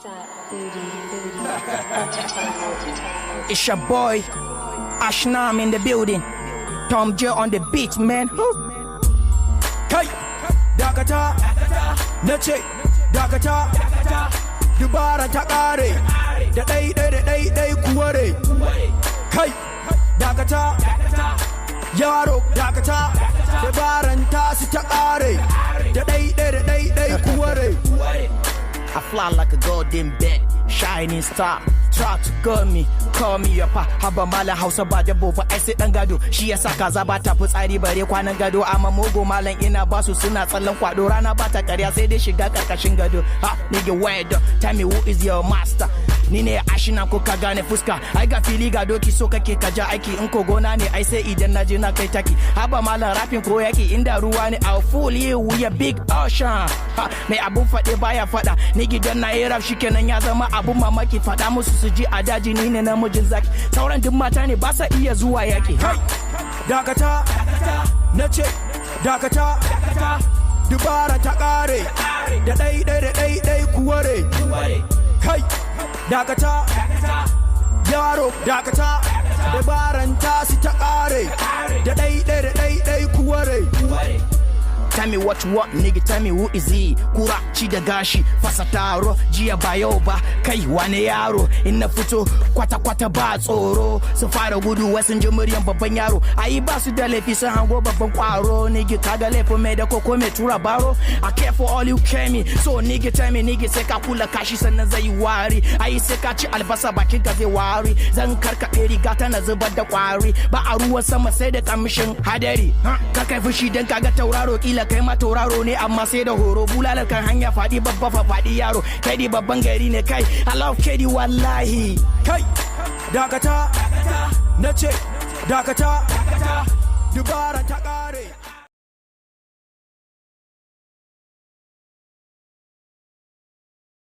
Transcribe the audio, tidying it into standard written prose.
hiphop2020. It's your boy, Ashnam in the building. Tom J on the beat, man. Kai, dakata, nace, dakata, dubara ta kare, da ɗai kuware. Kai, dakata, yaro, dakata, dabaran tasu ta kare, da ɗai kuware. I fly like a golden bed, shining star. Try to call me up. Haba malam Hausa ba dabo ba ai sai dan gado. Shi yasa kaza ba ta fitsari bare kwanan gado. Amma mogo malam ina basu suna tsallan kwado. Rana ba ta ƙarya sai dai shiga karkashin gado. Ha, nigga word, tell me who is your master? Ni ne ashina ko ka gane fuska. Ai ga fili ga doki so kake ka ja aiki. In ko gona ne ai sai idan na je na kai taki. Haba malam rapping ko yaki inda ruwa ne. I'll fool you with a big ocean. Ha, mai abun faɗe baya faɗa. Ni gidan na yi rap shikenan ya zama abun mamaki. Faɗa musu su ji a daji ni ne namijin zaki. Sauran duk mata ne ba sa iya zuwa yaki. Kai, dakata, nace, dakata, dubara ta kare, da ɗai kuware. Kai, dakata, yaro, dakata, dabaran tasu ta kare, da ɗai kuware. Tell me what you want, nigga, tell me who is he? Kura, ci da gashi, fasa taro, jiya ba yau ba, kai wane yaro. In na fito, kwata-kwata ba tsoro. Sun fara gudu wai sun ji muryan babban yaro. Ayi ba su da laifi sun hango babban kwaro. Nigga, kaga laifin mai da koko mai tura baro. I care for all you care me. So nigga, tell me, nigga, sai ka kula kashi sannan zai wari. Ayi sai ka ci albasa bakin ka zai wari. Zan karkaɗe riga tana zubar da kwari. Ba a ruwan sama sai da kamishin hadari. Ka kai fushi dan kaga tauraro kila kai ma tauraro ne amma sai da horo. Bulalar kan hanya faɗi babba fa faɗi yaro. Kedi babban gari ne kai. I love Kedi wallahi. Kai, dakata, nace, dakata, dubara ta kare.